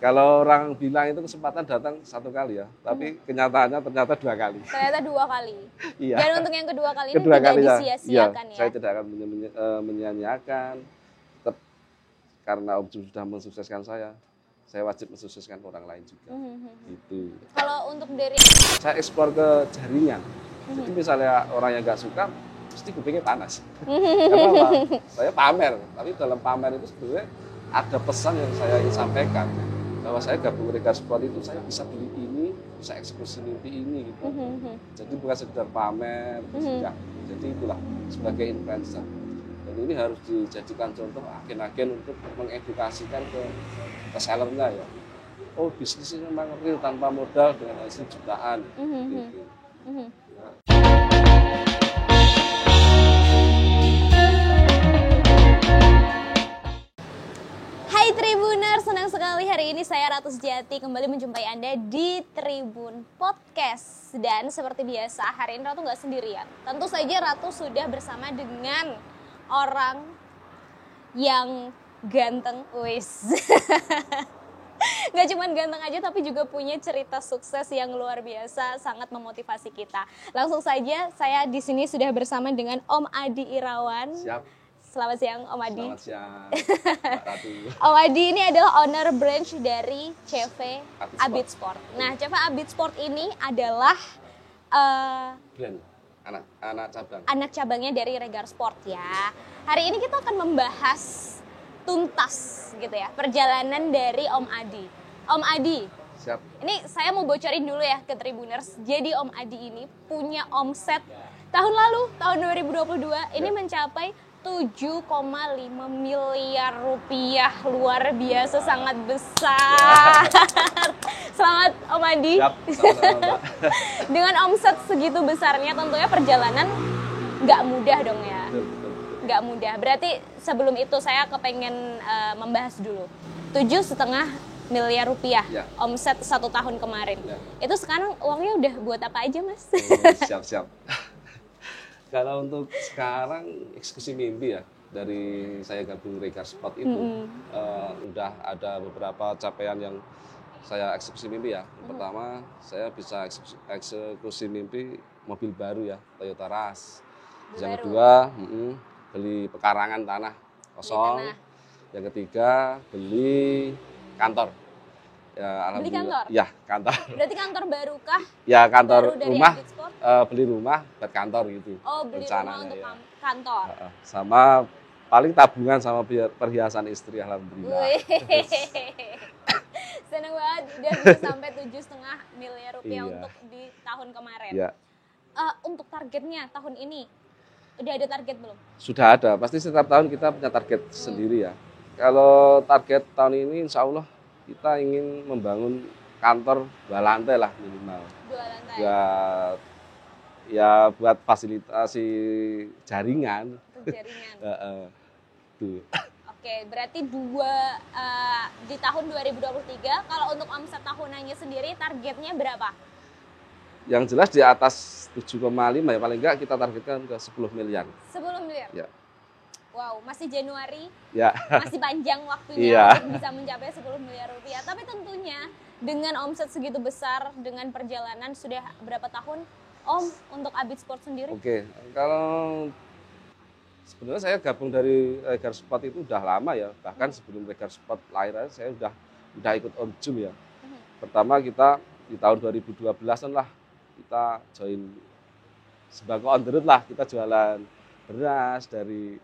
Kalau orang bilang itu kesempatan datang 1 kali ya, tapi kenyataannya ternyata 2 kali. Ternyata 2 kali. Iya. Dan untuk yang kedua kali ini Kedua tidak kalinya, disia-siakan ya. Saya tidak akan menyia-nyiakan. Tetap karena Om Jum sudah mensukseskan saya wajib mensukseskan orang lain juga. Gitu. Kalau untuk dari Saya eksplor ke jaringan. Jadi misalnya orang yang nggak suka, pasti kupingnya panas. Karena apa? Saya pamer, tapi dalam pamer itu sebenarnya ada pesan yang saya ingin sampaikan. Bahwa saya gabung Regar Sport itu saya bisa beli ini, bisa eksekusi mimpi ini gitu. Jadi bukan sekedar pamer, tidak. Jadi itulah sebagai influencer. Dan ini harus dijadikan contoh agen-agen untuk mengedukasikan ke sellernya ya. Oh bisnis ini memang real tanpa modal dengan hasil jutaan. Gitu. Hai Tribuner, senang sekali hari ini saya Ratu Sejati kembali menjumpai Anda di Tribun Podcast. Dan seperti biasa, hari ini Ratu nggak sendirian. Tentu saja Ratu sudah bersama dengan orang yang ganteng, wis. Nggak cuma ganteng aja, tapi juga punya cerita sukses yang luar biasa, sangat memotivasi kita. Langsung saja, saya di sini sudah bersama dengan Om Adi Irawan. Siap. Selamat siang Om Adi. Selamat siang, Mbak Ratu. Om Adi ini adalah owner branch dari CV Abit Sport. Nah, CV Abit Sport ini adalah Brand anak cabang. Anak cabangnya dari Regar Sport ya. Hari ini kita akan membahas tuntas gitu ya, perjalanan dari Om Adi. Om Adi. Siap. Ini saya mau bocorin dulu ya ke Tribuners. Jadi Om Adi ini punya omset tahun lalu, tahun 2022 ini mencapai 7,5 miliar rupiah, luar biasa, sangat besar. Selamat Om Adi. Siap, sama-sama Mbak. Dengan omset segitu besarnya tentunya perjalanan nggak mudah dong ya. Betul. Nggak mudah. Berarti sebelum itu saya kepengen membahas dulu. 7,5 miliar rupiah Ya. omset 1 tahun kemarin. Ya. Itu sekarang uangnya udah buat apa aja Mas? Siap. Kalau untuk sekarang eksekusi mimpi ya, dari saya gabung Regar Sport itu udah ada beberapa capaian yang saya eksekusi mimpi ya. Yang pertama saya bisa eksekusi mimpi mobil baru ya, Toyota Rush. Yang kedua beli pekarangan tanah kosong. Yang ketiga beli kantor. Ya, Beli kantor? Ya, kantor. Berarti kantor baru kah? Ya, kantor Baru dari rumah, Abit Sport? beli rumah buat kantor gitu. Oh, beli rumah untuk ya. kantor. Sama paling tabungan sama perhiasan istri, alhamdulillah. Wih. Seneng banget udah bisa sampai 7,5 miliar rupiah Iya. untuk di tahun kemarin. Iya. Untuk targetnya tahun ini, udah ada target belum? Sudah ada, pasti setiap tahun kita punya target sendiri ya. Kalau target tahun ini insya Allah kita ingin membangun kantor 2 lantai lah minimal. 2 lantai. Ya buat fasilitasi jaringan. Jaringan. Tuh. Oke, berarti di tahun 2023 kalau untuk omset tahunannya sendiri targetnya berapa? Yang jelas di atas 7,5 ya, paling enggak kita targetkan ke 10 miliar. 10 miliar? Ya. Wow, masih Januari, Ya. masih panjang waktunya Iya. untuk bisa mencapai 10 miliar rupiah. Tapi tentunya dengan omset segitu besar, dengan perjalanan sudah berapa tahun Om untuk Abit Sport sendiri? Oke, kalau sebenarnya saya gabung dari Regar Sport itu udah lama ya. Bahkan sebelum Regar Sport lahir saya udah ikut Om Jum ya. Pertama kita di tahun 2012-an lah kita join sembako on the road lah, kita jualan beras dari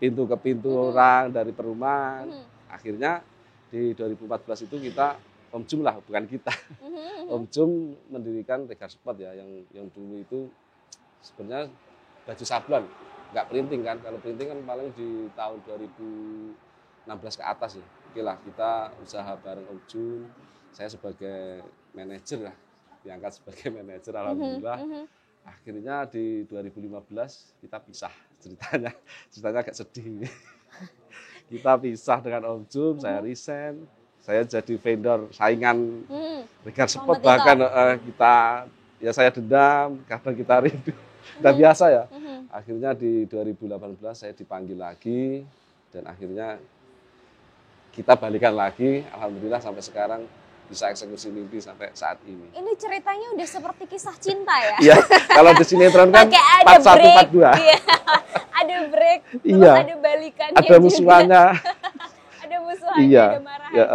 pintu ke pintu orang, dari perumahan. Akhirnya di 2014 itu kita Om Jum lah, bukan kita. Om Jum mendirikan Regar Sport ya, yang dulu itu sebenarnya baju sablon, nggak printing kan. Kalau printing kan paling di tahun 2016 ke atas ya. Oke lah, kita usaha bareng Om Jum. Saya sebagai manajer lah, diangkat sebagai manajer, alhamdulillah. Akhirnya di 2015 kita pisah, ceritanya agak sedih. Kita pisah dengan Om Jum, saya resign, saya jadi vendor saingan Regar Sport, bahkan saya dendam, kadang kita rindu, udah biasa ya. Akhirnya di 2018 saya dipanggil lagi dan akhirnya kita balikan lagi, alhamdulillah sampai sekarang bisa eksekusi mimpi sampai saat ini. Ini ceritanya udah seperti kisah cinta ya? Iya, kalau di sinetron kan Pakai ada part 1, break, part 2. iya. Ada break, terus Iya. ada balikannya Ada musuhannya. Ada musuhannya, Iya. ada marahannya. Ya,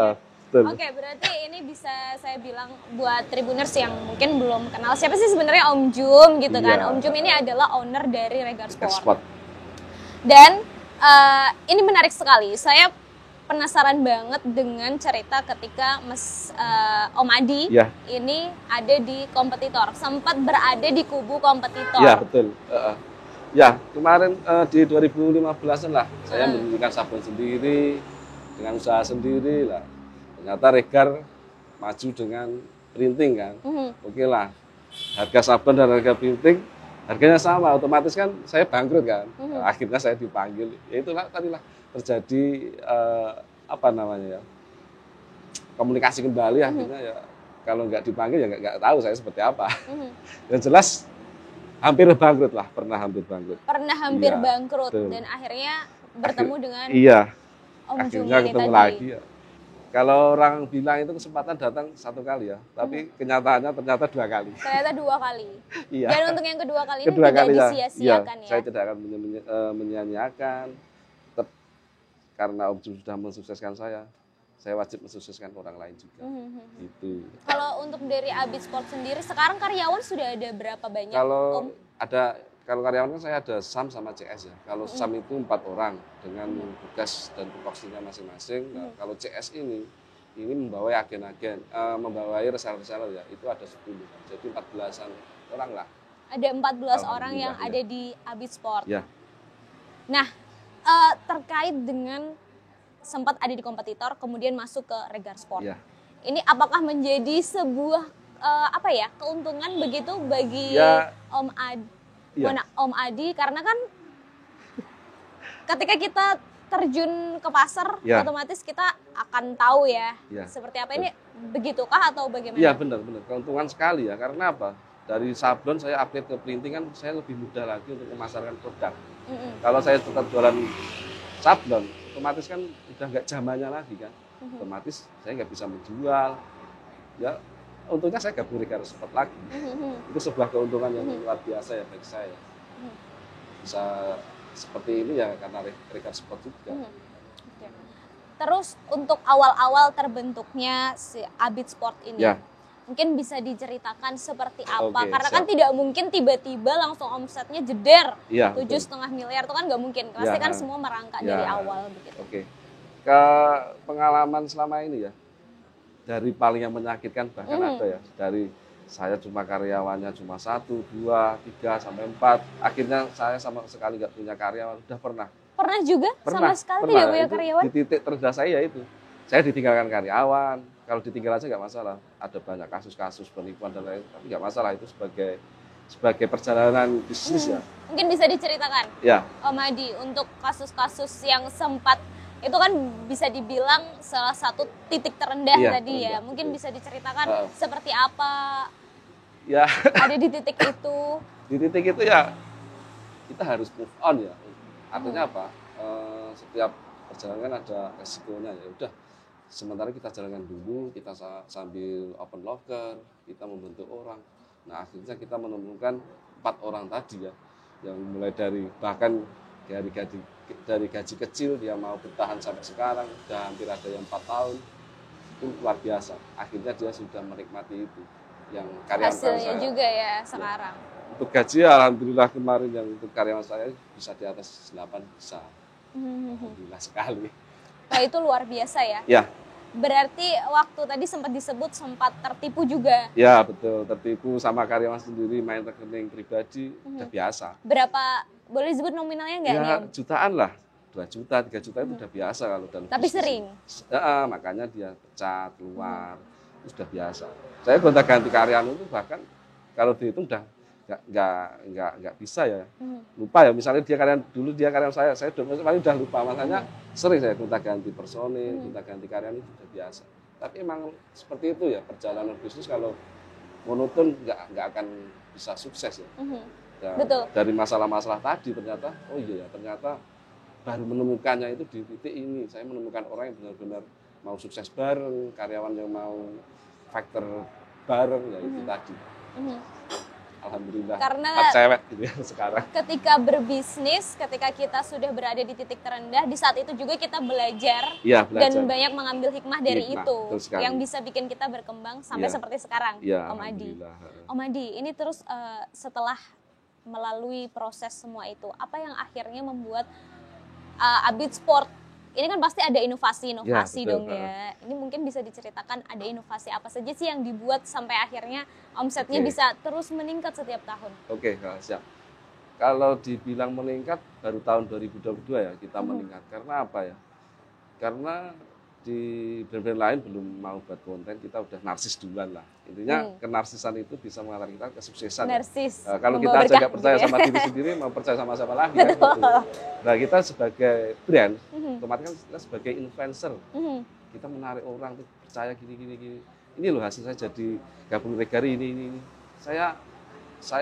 betul. Oke, berarti ini bisa saya bilang buat Tribuners yang mungkin belum kenal siapa sih sebenarnya Om Jum gitu kan. Iya. Om Jum ini adalah owner dari Regar Sport. Sport. Dan ini menarik sekali. Saya penasaran banget dengan cerita ketika Om Adi Ya. ini ada di kompetitor, sempat berada di kubu kompetitor. Ya, betul. Ya, kemarin di 2015 lah saya mendirikan sabun sendiri dengan usaha sendiri lah. Ternyata Regar maju dengan printing kan. Oke lah, harga sabun dan harga printing harganya sama, otomatis kan saya bangkrut kan. Akhirnya saya dipanggil. Ya itulah tadilah terjadi apa namanya ya, komunikasi kembali. Akhirnya ya kalau nggak dipanggil ya nggak tahu saya seperti apa. Yang jelas hampir bangkrut lah, pernah hampir bangkrut. Pernah hampir Iya, bangkrut betul. dan akhirnya bertemu dengan Iya, Om Jum akhirnya ini ketemu tadi. lagi ya. Kalau orang bilang itu kesempatan datang 1 kali ya, tapi kenyataannya ternyata 2 kali. Ternyata 2 kali. Iya. Dan untuk yang kedua kali ini Kedua tidak kali ya. disia-siakan ya. Saya tidak akan menyia-nyiakan. Tetap karena Om Jum sudah mensukseskan saya wajib mensukseskan orang lain juga. Gitu. Kalau untuk dari Abid Sport sendiri, sekarang karyawan sudah ada berapa banyak? Kalau karyawan kan saya ada SAM sama CS ya. Kalau SAM itu 4 orang dengan tugas dan tupoksinya masing-masing. Nah, kalau CS ini membawai agen-agen, membawai reseller-reseller ya, itu ada 10. Jadi 14-an orang lah. Ada 14 orang yang Alhamdulillah, ada di Abid Sport. Ya. Nah, terkait dengan sempat ada di kompetitor, kemudian masuk ke Regar Sport. Ya. Ini apakah menjadi sebuah keuntungan begitu bagi Ya. Om Adi? Ya. Om Adi, karena kan ketika kita terjun ke pasar, Ya. otomatis kita akan tahu ya, Ya. seperti apa ini, begitukah atau bagaimana? Iya benar. Keuntungan sekali ya. Karena apa? Dari sablon saya upgrade ke printing kan saya lebih mudah lagi untuk memasarkan produk. Kalau saya tetap jualan sablon, otomatis kan udah nggak zamannya lagi kan. Otomatis saya nggak bisa menjual. Ya, untungnya saya gabung Regar Sport lagi. Itu sebuah keuntungan yang luar biasa ya bagi saya. Bisa seperti ini ya karena Regar Sport juga. Oke. Terus untuk awal-awal terbentuknya si Abid Sport ini, Ya. mungkin bisa diceritakan seperti apa? Oke, Karena siap. kan tidak mungkin tiba-tiba langsung omsetnya jeder Iya, 7,5 miliar, itu kan nggak mungkin. Pasti Ya. kan semua merangkak Ya. dari awal begitu. Oke. Ke pengalaman selama ini ya, dari paling yang menyakitkan bahkan ada ya, dari saya cuma karyawannya cuma 1, 2, 3, sampai 4. Akhirnya saya sama sekali nggak punya karyawan, udah pernah. Pernah juga sama sekali pernah. tidak punya Itu karyawan? Di titik terendah saya itu, saya ditinggalkan karyawan. Kalau ditinggal aja nggak masalah. Ada banyak kasus-kasus penipuan dan lain, tapi nggak masalah, itu sebagai perjalanan bisnis ya. Mungkin bisa diceritakan, Ya. Om Adi, untuk kasus-kasus yang sempat, itu kan bisa dibilang salah satu titik terendah Iya, tadi ya. terendah, Mungkin betul. bisa diceritakan seperti apa Ya, ada di titik itu. di titik itu ya kita harus move on ya. Artinya apa? Setiap perjalanan ada resikonya ya. Udah, sementara kita jalankan dulu, kita sambil open locker, kita membentuk orang. Nah, akhirnya kita menemukan 4 orang tadi ya, yang mulai dari bahkan dari gaji kecil dia mau bertahan sampai sekarang, udah hampir ada yang 4 tahun, itu luar biasa. Akhirnya dia sudah menikmati itu, yang karyawan Hasilnya saya. juga ya sekarang. Untuk gaji alhamdulillah kemarin yang untuk karyawan saya bisa di atas 8 bisa. Alhamdulillah sekali. Wah, itu luar biasa ya. Ya, Berarti waktu tadi sempat disebut sempat tertipu juga. ya betul, tertipu sama karyawan sendiri, main rekening pribadi udah biasa. Berapa, boleh disebut nominalnya nggak nih Ya Om? jutaan lah, 2 juta, 3 juta itu udah biasa kalau dalam Tapi bisnis. sering? Makanya dia pecat, keluar, itu sudah biasa. Saya gonta-ganti karyawan itu bahkan kalau dihitung udah nggak bisa ya. Lupa ya, misalnya dia karyawan saya udah lupa. Makanya sering saya gonta-ganti personil, gonta-ganti karyawan itu sudah biasa. Tapi emang seperti itu ya perjalanan bisnis, kalau monoton nggak akan bisa sukses ya. Dan Betul. dari masalah-masalah tadi ternyata, oh iya ya, ternyata baru menemukannya itu di titik ini. Saya menemukan orang yang benar-benar mau sukses bareng, karyawan yang mau faktor bareng, ya itu tadi. Alhamdulillah, Karena cewek gitu ya sekarang. ketika berbisnis, ketika kita sudah berada di titik terendah, di saat itu juga kita belajar, Ya, belajar. dan banyak mengambil hikmah dari Hikmah, itu, betul sekali. yang bisa bikin kita berkembang sampai Ya. seperti sekarang, Ya, Om Adi. alhamdulillah. Om Adi, ini terus setelah melalui proses semua itu, apa yang akhirnya membuat Abid Sport ini kan pasti ada inovasi-inovasi Ya, betul, dong ya. Ini mungkin bisa diceritakan ada inovasi apa saja sih yang dibuat sampai akhirnya omsetnya Oke. bisa terus meningkat setiap tahun. Oke, siap. Kalau dibilang meningkat baru tahun 2022 ya kita meningkat. Karena apa ya? Karena di brand-brand lain belum mau buat konten, kita udah narsis duluan lah. Intinya kenarsisan itu bisa mengantar kita kesuksesan. Narsis. Kalau kita membawa aja nggak berkah percaya gitu ya. sama diri sendiri, mau percaya sama siapa lagi kan? Gitu. Nah kita sebagai brand, otomatis kan kita sebagai influencer, kita menarik orang tuh percaya gini. Ini loh hasil saya jadi gabung Regari ini. Saya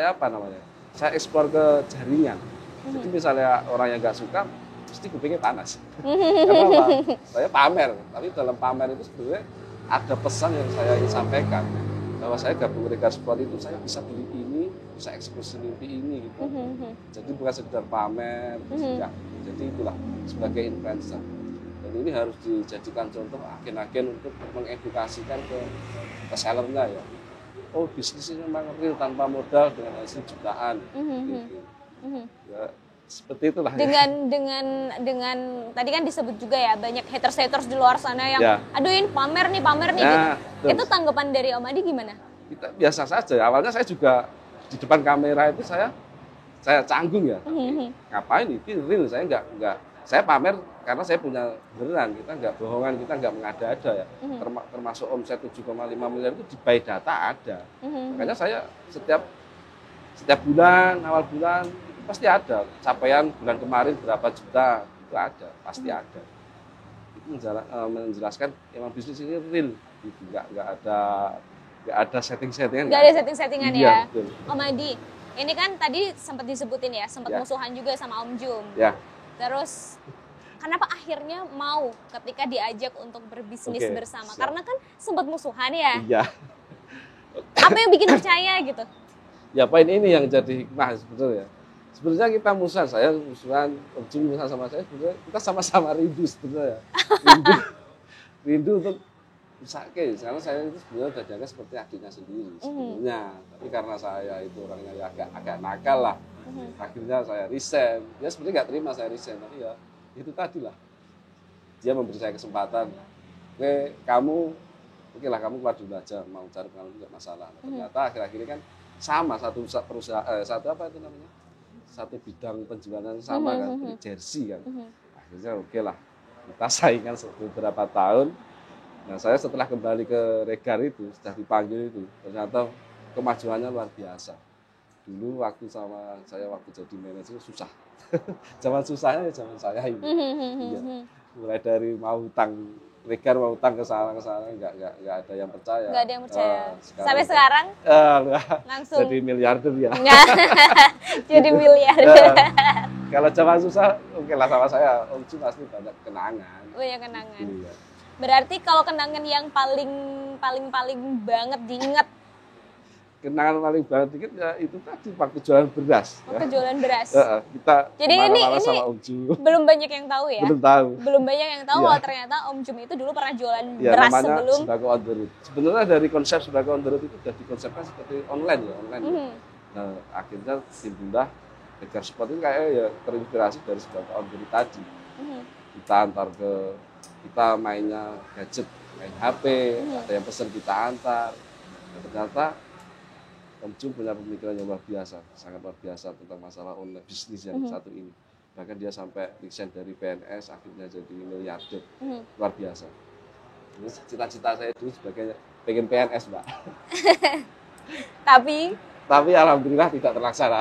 apa namanya? Saya eksplor ke jaringan. Jadi misalnya orang yang nggak suka, pasti kupingnya panas. Karena apa? Saya pamer, tapi dalam pamer itu sebenarnya ada pesan yang saya ingin sampaikan. Bahwa saya gabung Regari Sport itu saya bisa beli ini, bisa eksekusi mimpi ini gitu. Jadi bukan sekedar pamer, tidak. Jadi itulah sebagai influencer. Dan ini harus dijadikan contoh agen-agen untuk mengedukasikan ke sellernya ya. Oh bisnis ini memang real tanpa modal dengan hasil jutaan. Gitu. Ya, seperti itulah. Dengan tadi kan disebut juga ya banyak haters di luar sana yang Ya. aduh ini pamer nih Ya, gitu. Itu tanggapan dari Om Adi gimana? Kita biasa saja. Awalnya saya juga di depan kamera itu saya canggung ya. Tapi ngapain ini real? Saya enggak saya pamer karena saya punya beneran. Kita enggak bohongan, kita enggak mengada-ada ya. Termasuk omset 7,5 miliar itu di by data ada. Makanya saya setiap bulan, awal bulan itu pasti ada capaian bulan kemarin berapa juta, itu ada, pasti ada. Itu menjelaskan emang bisnis ini real, gitu. Nggak ada setting-settingan. Nggak ada setting-settingan iya, ya. Betul. Om Adi, ini kan tadi sempat disebutin ya, sempat Ya. musuhan juga sama Om Jum. Ya. Terus kenapa akhirnya mau ketika diajak untuk berbisnis Oke, bersama? siap. Karena kan sempat musuhan ya. Iya. Apa yang bikin percaya gitu? Ya poin ini yang jadi hikmah sebetulnya. Sebenarnya kita musuhan, Om Jum musuhan sama saya, sebenarnya kita sama-sama rindu sebetulnya. Rindu untuk usake, karena saya itu sebenarnya dagangnya seperti adiknya sendiri sebenarnya. Tapi karena saya itu orangnya ya agak nakal lah. Akhirnya saya resign. Dia sebenarnya nggak terima saya resign, tapi ya itu tadi lah. Dia memberi saya kesempatan. Oke lah kamu keluar dulu aja, mau cari pengalaman nggak masalah. Ternyata akhir-akhir ini kan sama satu perusahaan, satu bidang penjualan sama kan, beli jersey kan. Akhirnya oke lah, kita saingan beberapa tahun. Nah saya setelah kembali ke Regar itu, sudah dipanggil itu, ternyata kemajuannya luar biasa. Dulu waktu jadi manajer susah. Zaman susahnya ya zaman saya ini. Iya. Mulai dari mau utang Regar, mau utang ke sana nggak ada yang percaya. Nggak ada yang percaya. Sekarang Sampai sekarang langsung jadi miliarder ya. Jadi miliarder. Kalau zaman susah, oke lah sama saya, Om Jum pasti banyak kenangan. Banyak kenangan. Iya. Berarti kalau kenangan yang paling banget diingat Kenangan paling banget dikit ya itu tadi waktu jualan beras. waktu jualan beras. Kita Jadi marah-marah ini sama Om Jum. belum banyak yang tahu ya. Belum tahu. Belum banyak yang tahu Iya. kalau ternyata Om Jum itu dulu pernah jualan Ya, beras namanya sebelum. sembako on the road. Sebenarnya dari konsep sembako on the road itu sudah dikonsepkan seperti online. Nah, akhirnya timbullah Regar Sport itu kayak ya terinspirasi dari sembako on the road tadi. Kita mainnya gadget, main HP, ada yang pesan kita antar. Dan ternyata Om Jum punya pemikiran yang luar biasa, sangat luar biasa tentang masalah online bisnis yang satu ini. Bahkan dia sampai resign dari PNS, akhirnya jadi miliarder, luar biasa. Ini cita-cita saya dulu sebagai pengen PNS, Mbak. Tapi alhamdulillah tidak terlaksana.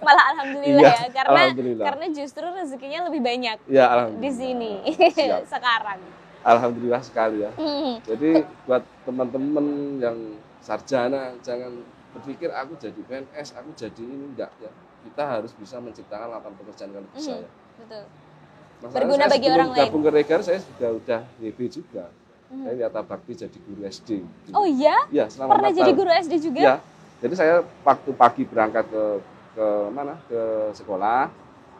Malah alhamdulillah Iya, ya, alhamdulillah. karena justru rezekinya lebih banyak Ya, alhamdulillah. di sini Siap. sekarang. Alhamdulillah sekali ya. Jadi buat teman-teman yang sarjana jangan berpikir aku jadi PNS, aku jadi ini enggak ya. Kita harus bisa menciptakan lapangan pekerjaan kalau bisa ya. Betul. berguna bagi orang lain. Gabung ke Regar saya juga udah WB juga. Saya Wiyata Bakti jadi guru SD. Oh iya? Iya, selama pernah 4 jadi tahun. guru SD juga? Iya. Jadi saya waktu pagi berangkat ke mana? Ke sekolah.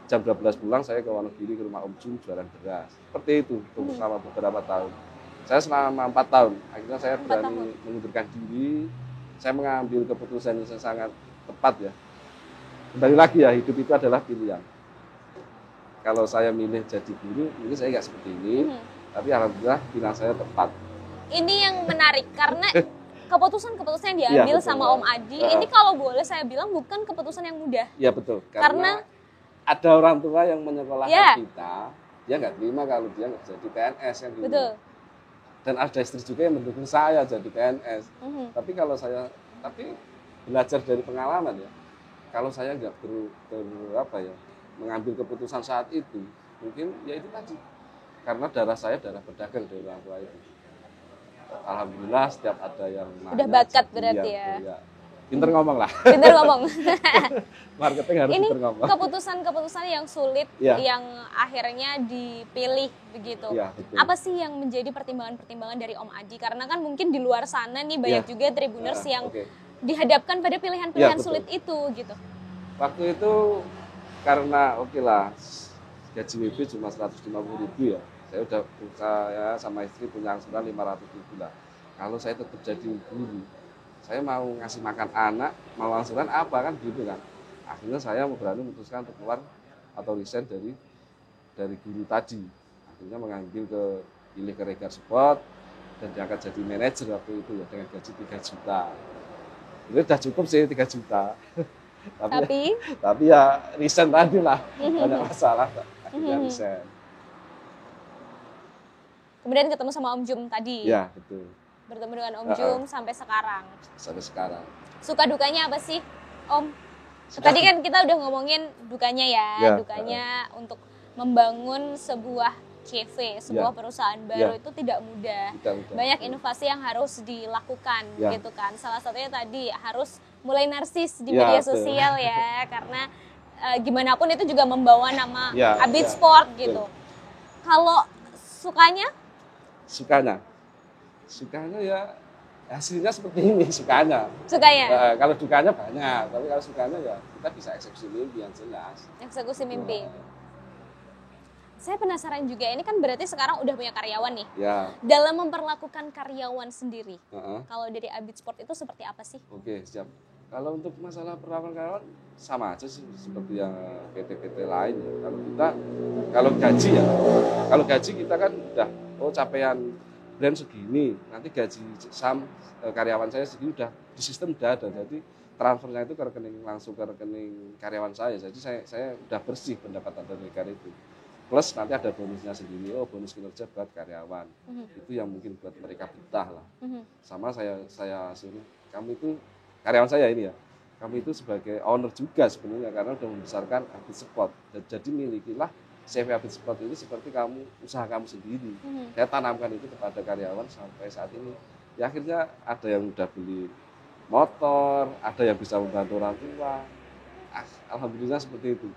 Jam 12 pulang saya ke Wonogiri ke rumah Om Jum jualan beras. Seperti itu selama beberapa tahun. Saya selama 4 tahun. Akhirnya saya berani mengundurkan diri. Saya mengambil keputusan yang sangat tepat ya. Kembali lagi ya, hidup itu adalah pilihan. Kalau saya milih jadi guru, mungkin saya nggak seperti ini. Tapi alhamdulillah pilihan saya tepat. Ini yang menarik karena keputusan-keputusan yang diambil sama Om Adi, ini kalau boleh saya bilang bukan keputusan yang mudah. Iya betul. Karena ada orang tua yang menyekolahkan kita, dia nggak terima kalau dia nggak jadi PNS kan gitu. Betul. Dan ada istri juga yang mendukung saya jadi PNS. Tapi kalau saya, belajar dari pengalaman ya, kalau saya nggak mengambil keputusan saat itu, mungkin ya itu tadi. Karena darah saya darah pedagang dari orang tua itu. Alhamdulillah setiap ada yang nanya. Udah bakat berarti ya. Pinter ngomong lah. Pinter ngomong. Marketing harus pinter ngomong. Ini keputusan-keputusan yang sulit yang akhirnya dipilih begitu. Ya, betul. Apa sih yang menjadi pertimbangan-pertimbangan dari Om Adi? Karena kan mungkin di luar sana nih banyak juga Tribuners yang dihadapkan pada pilihan-pilihan sulit itu gitu. Waktu itu karena gaji WB cuma 150.000 ya. Saya sama istri punya angsuran 500.000 lah. Kalau saya tetap jadi guru, saya mau ngasih makan anak, mau angsuran apa kan gitu kan. Akhirnya saya berani memutuskan untuk keluar atau resign dari guru tadi. Akhirnya pilih ke Regar Sport dan diangkat jadi manajer waktu itu ya dengan gaji 3 juta. Itu udah cukup sih 3 juta. tapi ya resign tadi lah, banyak masalah. Akhirnya resign. Kemudian ketemu sama Om Jum tadi. Iya, betul. Bertemu dengan Om Jum sampai sekarang. Sampai sekarang. Suka dukanya apa sih, Om? Tadi kan kita udah ngomongin dukanya ya. Dukanya untuk membangun sebuah CV, sebuah perusahaan baru itu tidak mudah. Banyak inovasi yang harus dilakukan gitu kan. Salah satunya tadi harus mulai narsis di media sosial ya. Karena gimana pun itu juga membawa nama Abid Sport gitu. Kalau sukanya ya hasilnya seperti ini, sukanya. Kalau dukanya banyak, tapi kalau sukanya ya kita bisa eksekusi mimpi yang jelas. Eksekusi mimpi. Saya penasaran juga, ini kan berarti sekarang udah punya karyawan nih. Ya. Dalam memperlakukan karyawan sendiri, kalau dari Abid Sport itu seperti apa sih? Oke, siap. Kalau untuk masalah perlakuan karyawan sama aja sih seperti yang PT-PT lain ya. Kalau gaji kita kan udah capaian brand segini, nanti gaji karyawan saya segini udah di sistem udah ada, jadi transfernya itu langsung ke rekening karyawan saya, jadi saya udah bersih pendapatan dari Regar itu. Plus nanti ada bonusnya sendiri, bonus kinerja buat karyawan, itu yang mungkin buat mereka betah lah. Sama saya suruh, kamu itu karyawan saya ini ya, kamu itu sebagai owner juga sebenarnya karena sudah membesarkan Abid Sport, dan jadi milikilah CV Abid Sport ini seperti usaha kamu sendiri. Saya tanamkan itu kepada karyawan sampai saat ini. Ya akhirnya ada yang udah beli motor, ada yang bisa membantu orang tua. Alhamdulillah seperti itu.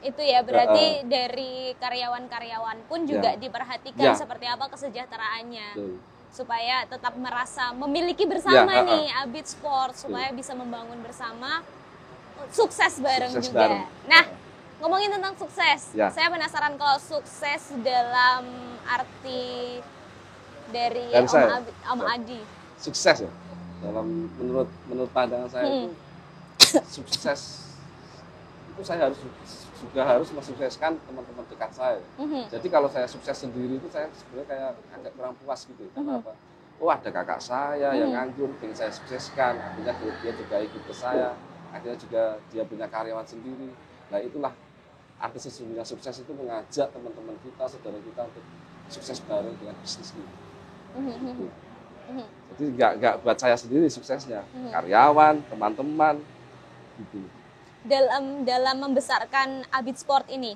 Itu ya berarti dari karyawan-karyawan pun juga diperhatikan seperti apa kesejahteraannya. Supaya tetap merasa memiliki bersama nih Abid Sport, supaya bisa membangun bersama, sukses bareng juga. Nah, ngomongin tentang sukses, saya penasaran kalau sukses dalam arti dari Om Adi. Sukses ya, menurut pandangan saya itu sukses itu saya harus mensukseskan teman-teman dekat saya. Jadi kalau saya sukses sendiri itu saya sebenarnya kayak agak kurang puas gitu. Karena apa? Ada kakak saya yang nganggur, pengen saya sukseskan. Akhirnya dia juga ikut ke saya. Akhirnya juga dia punya karyawan sendiri. Nah itulah arti sesungguhnya sukses itu mengajak teman-teman kita, saudara kita untuk sukses bareng dengan bisnis ini. Jadi nggak buat saya sendiri suksesnya, karyawan, teman-teman, gitu. Dalam membesarkan Abid Sport ini,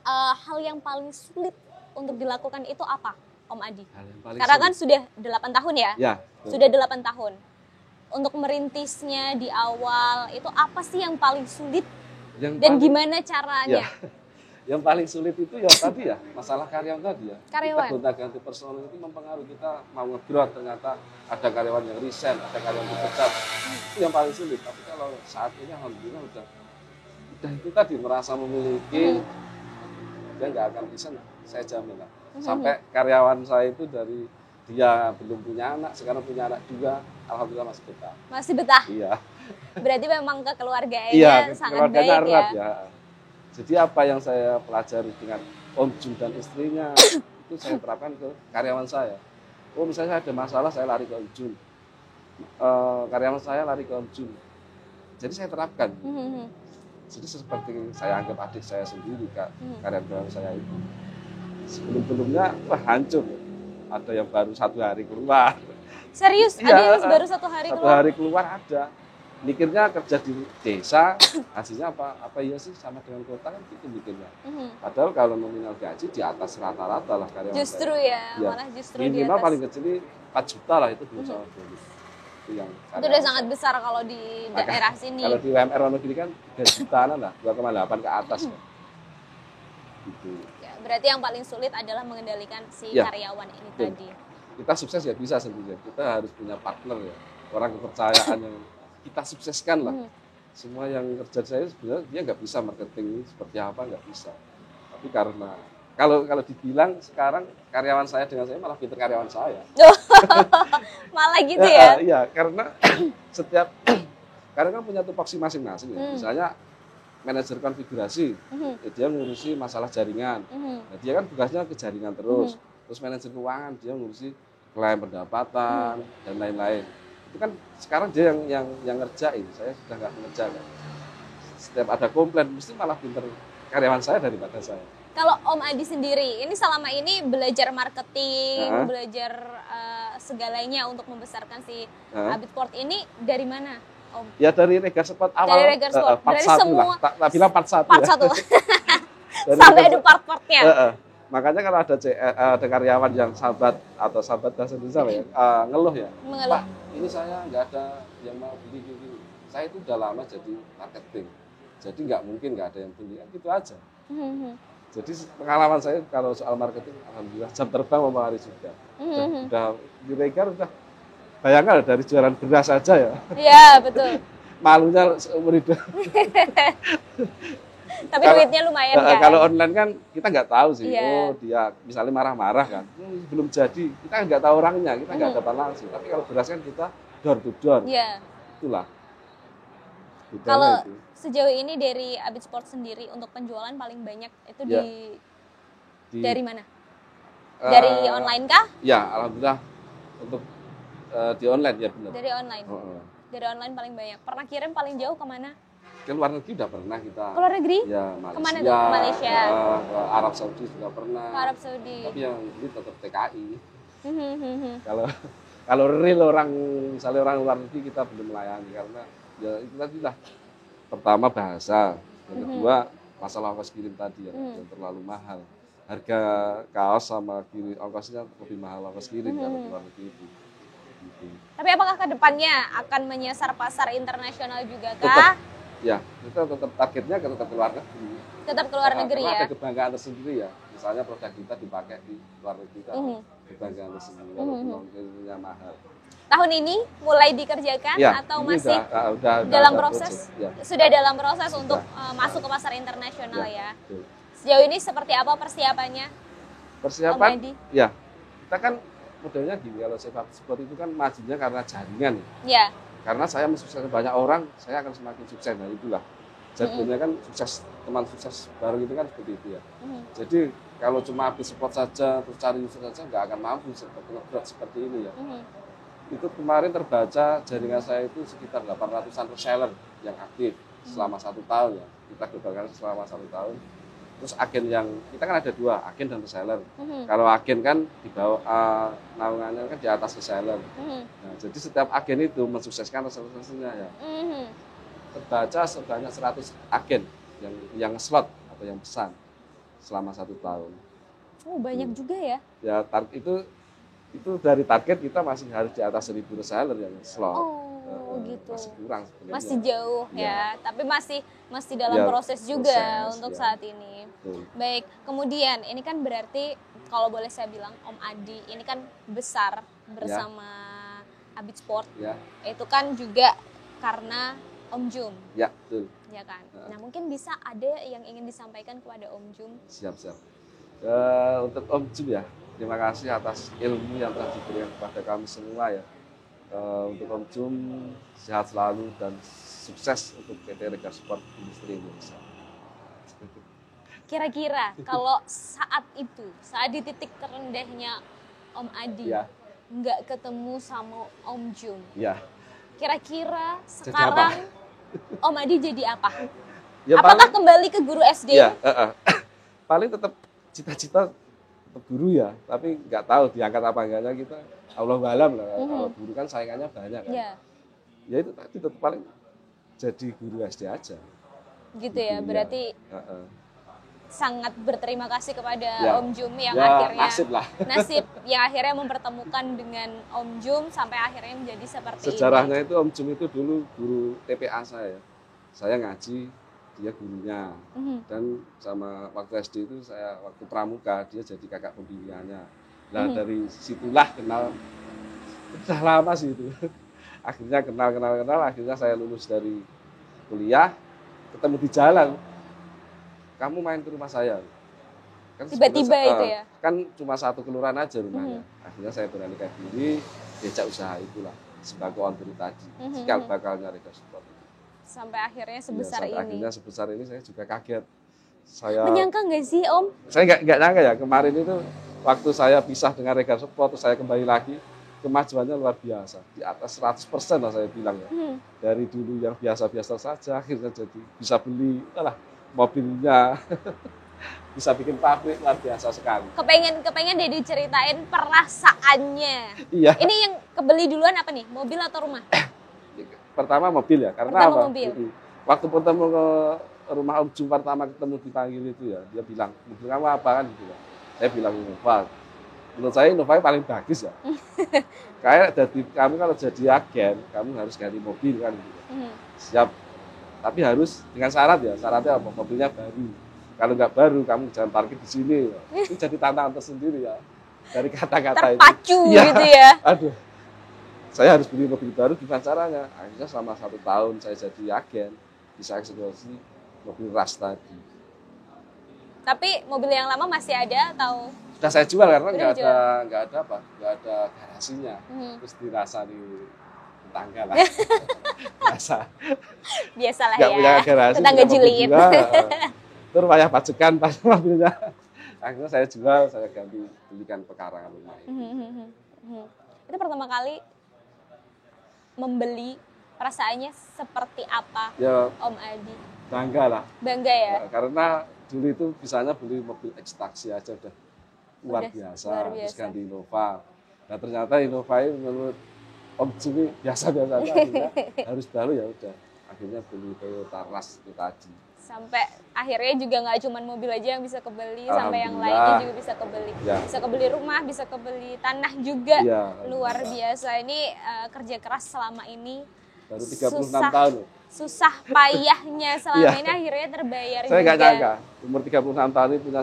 hal yang paling sulit untuk dilakukan itu apa, Om Adi? Karena kan sudah 8 tahun ya? Sudah 8 tahun. Untuk merintisnya di awal, itu apa sih yang paling sulit? Dan gimana caranya? Yang paling sulit itu ya tadi ya, masalah karyawan tadi ya. Karyawan. Kita gonta-ganti personil itu mempengaruhi kita mau nge-growth, ternyata ada karyawan yang resign, ada karyawan yang dipecat. Itu yang paling sulit. Tapi kalau saat ini alhamdulillah udah itu tadi merasa memiliki, dia nggak akan resign, saya jamin lah. Sampai karyawan saya itu dari dia belum punya anak, sekarang punya anak juga, alhamdulillah masih betah. Masih betah? Iya. Berarti memang kekeluargaannya sangat baik erat ya. Jadi apa yang saya pelajari dengan Om Jun dan istrinya itu saya terapkan ke karyawan saya. Oh misalnya ada masalah saya lari ke Om Jun, karyawan saya lari ke Om Jun. Jadi saya terapkan. Jadi seperti saya anggap adik saya sendiri kak, karyawan saya itu. Sebelum-sebelumnya wah hancur. Ada yang baru 1 hari keluar. Serius? Iya, ada yang baru 1 hari keluar? 1 hari keluar ada. Mikirnya kerja di desa, hasilnya apa iya sih sama dengan kota kan gitu mikirnya. Padahal kalau nominal gaji di atas rata-rata lah karyawan justru saya. ya, malah justru di minimal atas. paling kecil 4 juta lah itu belum sama bonus. Itu udah sangat besar kalau di daerah sini. Kalau di UMR negeri kan 3 jutaan lah, 2,8 ke atas. Gitu. Ya, berarti yang paling sulit adalah mengendalikan si karyawan ini tadi. Kita sukses ya bisa sendiri. Kita harus punya partner ya, orang kepercayaan yang kita sukseskan lah. Semua yang kerja saya sebenarnya dia nggak bisa marketing seperti apa, nggak bisa. Tapi karena kalau dibilang sekarang karyawan saya dengan saya malah pinter karyawan saya. Malah gitu ya? Iya, karena setiap karena kan punya tupoksi masing-masing ya. Misalnya manajer konfigurasi, dia ngurusi masalah jaringan. Nah, dia kan tugasnya ke jaringan terus. Terus manajer keuangan dia ngurusi klaim pendapatan dan lain-lain. Itu kan sekarang dia yang ngerjain, saya sudah nggak mengerjakan. Setiap ada komplain mesti malah pinter karyawan saya daripada saya. Kalau Om Adi sendiri, ini selama ini belajar marketing, belajar segalanya untuk membesarkan si Abitport ini dari mana, Om? Ya dari Regar Sport awal. Dari Regar Sport, part dari 1 semua. lah. Tak bilang part 1 part 1. Sampai ada part-partnya. Makanya kalau ada karyawan yang sahabat atau sahabat bahasa Indonesia ya, ngeluh ya. Pak, ini saya nggak ada yang mau beli gini. Saya itu udah lama jadi marketing. Jadi nggak mungkin nggak ada yang beli, kan gitu aja. Jadi pengalaman saya kalau soal marketing, alhamdulillah jam terbang mempengaruhi juga. Udah di Regar udah bayangkan dari jualan beras saja ya. Iya betul. Malunya seumur hidup. Tapi duitnya lumayan kan? Kalau online kan kita nggak tahu sih. Oh dia misalnya marah-marah kan, belum jadi. Kita nggak tahu orangnya, kita nggak dapat langsung. Tapi kalau beras kan kita door to door. Iya. Itulah. Kalau sejauh ini dari Abitport sendiri untuk penjualan paling banyak itu dari mana? Dari online kah? Ya, alhamdulillah untuk di online ya benar. Dari online. Dari online paling banyak. Pernah kirim paling jauh kemana? Ke luar negeri udah pernah kita. Ke luar negeri? Ya, Malaysia. Kemana tuh? Ke Malaysia. Ke Arab Saudi juga pernah. Ke Arab Saudi. Tapi yang ini tetap TKI. Kalau real orang, misalnya orang luar negeri kita belum melayani karena ya itu tadi lah. Pertama bahasa, yang kedua masalah ongkos kirim tadi yang terlalu mahal. Harga kaos sama ongkosnya lebih mahal ongkos kirim kalau luar negeri itu. Gitu. Tapi apakah kedepannya akan menyasar pasar internasional juga kah? Ya, kita tetap targetnya tetap ke luar negeri. Tetap ke luar negeri ya? Ada kebanggaan tersendiri ya. Misalnya produk kita dipakai di luar negeri, kebanggaan tersendiri walaupun ongkosnya mahal. Tahun ini mulai dikerjakan atau masih dalam proses? Sudah dalam proses untuk masuk ke pasar internasional ya. Sejauh ini seperti apa persiapannya? Persiapan? Ya, kita kan modelnya gini, kalau sepak sport itu kan majunya karena jaringan. Ya. Karena saya mensukseskan banyak orang, saya akan semakin sukses. Nah itulah. Jadinya kan sukses, teman sukses bareng itu kan seperti itu ya. Jadi kalau cuma habis sport saja, terus cari user saja, nggak akan mampu seperti ini ya. Itu kemarin terbaca jaringan saya itu sekitar 800-an reseller yang aktif selama 1 tahun ya. Kita globalkan selama 1 tahun. Terus agen yang, kita kan ada 2, agen dan reseller. Kalau agen kan di bawah, naungannya kan di atas reseller. Nah, jadi setiap agen itu mensukseskan reseller-resellernya ya. Terbaca sebanyak 100 agen yang slot atau yang pesan selama 1 tahun. Oh banyak juga ya? Ya itu dari target kita masih harus di atas 1000 reseller yang slot. Gitu. Masih kurang sebenarnya. Masih jauh Ya. ya, tapi masih dalam Ya, proses juga proses, untuk ya. saat ini. Betul. Baik, kemudian ini kan berarti kalau boleh saya bilang Om Adi ini kan besar bersama Abid Sport. Ya, Itu kan juga karena Om Jum, ya betul. ya kan? Nah, mungkin bisa ada yang ingin disampaikan kepada Om Jum. Siap. Untuk Om Jum ya, terima kasih atas ilmu yang telah diberikan kepada kami semua ya. Untuk Om Jum sehat selalu dan sukses untuk PT Regar Sport Industri Indonesia. Kira-kira kalau saat di titik terendahnya Om Adi, Ya. nggak ketemu sama Om Jum, Ya. Kira-kira Jadi sekarang Om Adi jadi apa? Ya Apakah kembali ke guru SD? Ya, paling tetap cita-cita tetap guru ya, tapi nggak tahu diangkat apa enggaknya kita. Allahu alam lah. Kalau guru kan saingannya banyak kan. Ya, Ya itu tadi tetap paling jadi guru SD aja. gitu ya. Berarti sangat berterima kasih kepada Ya. Om Jum yang Ya, akhirnya nasib lah. yang akhirnya mempertemukan dengan Om Jum sampai akhirnya menjadi seperti Sejarahnya itu Om Jum itu dulu guru TPA saya. Saya ngaji, dia gurunya. Dan sama waktu SD itu saya waktu pramuka dia jadi kakak pembimbingannya. Nah dari situlah kenal, udah lama sih itu. Akhirnya kenal, akhirnya saya lulus dari kuliah, ketemu di jalan. Kamu main ke rumah saya. Kan Tiba-tiba itu ya? Kan cuma satu kelurahan aja rumahnya. Akhirnya saya beranikan diri, diajak usaha itulah. Sembako on diri tadi, cikal bakalnya Regar Sport. sampai akhirnya sebesar Sampai ini. akhirnya sebesar ini saya juga kaget. Saya Menyangka nggak sih Om? Saya nggak nyangka ya, kemarin itu waktu saya pisah dengan Regar Sport, terus saya kembali lagi, kemajuannya luar biasa. Di atas 100% lah saya bilang ya. Dari dulu yang biasa-biasa saja, akhirnya jadi bisa beli mobilnya, bisa bikin pabrik, luar biasa sekali. Kepengen deh diceritain perasaannya. Iya. Ini yang kebeli duluan apa nih? Mobil atau rumah? Pertama mobil ya, karena Pertama apa? mobil. Waktu pertama ke rumah Om Jum pertama ketemu dipanggil itu ya, dia bilang, mobil kamu apa kan? Gitu ya. Saya bilang Innova. Menurut saya Innova paling bagus ya. Kayak dari kamu kalau jadi agen, kamu harus ganti mobil kan gitu. Siap. Tapi harus dengan syarat ya. Syaratnya apa? Mobilnya baru. Kalau nggak baru, kamu jangan parkir di sini. Ya. Itu jadi tantangan tersendiri ya. Dari kata-kata itu. Terpacu gitu ya. Aduh. Saya harus beli mobil baru, gimana caranya? Akhirnya selama 1 tahun saya jadi agen, bisa eksekusi mobil ras tadi. Tapi mobil yang lama masih ada atau? Sudah saya jual karena Udah nggak ada garasinya. Terus dirasa di tetangga lah. Biasalah Nggak ya. punya garasi. Tetangga punya mobil julid. juga. Terus payah pajekan pas mobilnya. Akhirnya saya jual, saya ganti belikan pekarangan rumah ini. Itu pertama kali membeli, perasaannya seperti apa Ya Om Adi? bangga lah. Bangga ya? Karena dulu itu bisanya beli mobil ekstaksi aja udah luar biasa. Terus ganti Innova. Nah ternyata Innova ini menurut Om Jum ini biasa-biasa aja. Akhirnya harus baru ya udah. Akhirnya beli Toyota Rush itu tadi. Sampai akhirnya juga nggak cuma mobil aja yang bisa kebeli, sampai yang lainnya juga bisa kebeli. Ya. Bisa kebeli rumah, bisa kebeli tanah juga. Ya, luar biasa. Ini kerja keras selama ini. Baru 36 tahun loh. Susah payahnya selama ini akhirnya terbayar saya juga. nggak nyangka, umur 36 tahun ini punya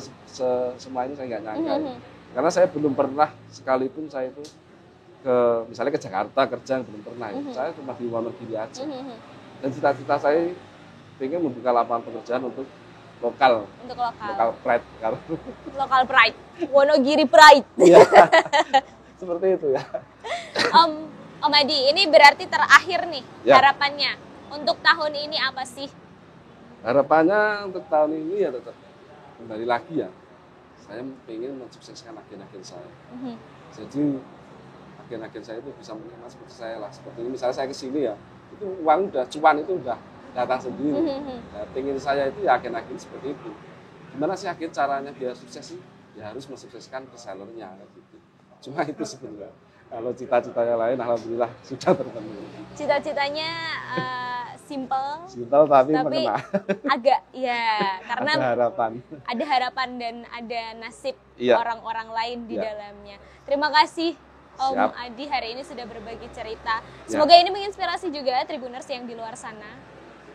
semua ini saya nggak nyangka. Karena saya belum pernah sekalipun saya itu misalnya ke Jakarta kerja, belum pernah. Saya cuma di Wonogiri aja. Dan cita-cita saya ingin membuka lapangan pekerjaan untuk lokal. Untuk lokal. Lokal pride. Lokal pride. Wonogiri pride. Iya. Seperti itu ya. Om Adi, ini berarti terakhir nih harapannya. Untuk tahun ini apa sih? Harapannya untuk tahun ini ya tetap kembali lagi ya. Saya ingin mensukseskan agen-agen saya. Jadi agen-agen saya itu bisa menerima seperti saya lah. Seperti ini misalnya saya ke sini ya, itu uang udah cuan itu udah datang sendiri. Nah, ingin saya itu ya agen-agen seperti itu. Gimana sih agen caranya biar sukses sih? Ya harus mensukseskan resellernya gitu. Cuma itu sebenarnya. Kalau cita-citanya lain, alhamdulillah sudah terpenuhi. Cita-citanya simple tapi mengena. Agak ya, karena ada harapan dan ada nasib orang-orang lain di dalamnya. Terima kasih Om Siap. Adi hari ini sudah berbagi cerita. Ya. Semoga ini menginspirasi juga Tribuners yang di luar sana,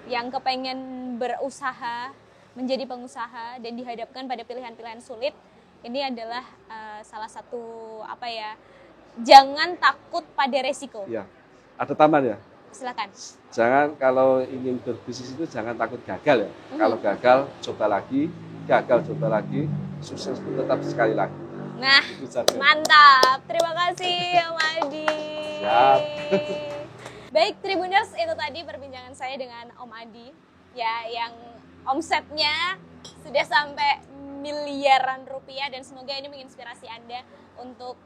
yang kepengen berusaha, menjadi pengusaha dan dihadapkan pada pilihan-pilihan sulit. Ini adalah salah satu jangan takut pada resiko. Ya. Ada taman ya. Silakan. Jangan kalau ingin berbisnis itu jangan takut gagal ya. Kalau gagal coba lagi, gagal coba lagi, sukses itu tetap sekali lagi. Nah, Itu saja. mantap. Terima kasih Om Adi. Siap. Baik Tribuners, itu tadi perbincangan saya dengan Om Adi ya, yang omsetnya sudah sampai miliaran rupiah, dan semoga ini menginspirasi Anda untuk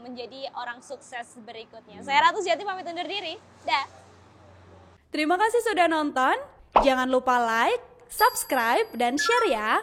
menjadi orang sukses berikutnya. Saya Ratu Sejati pamit undur diri. Dah. Terima kasih sudah nonton. Jangan lupa like, subscribe, dan share ya.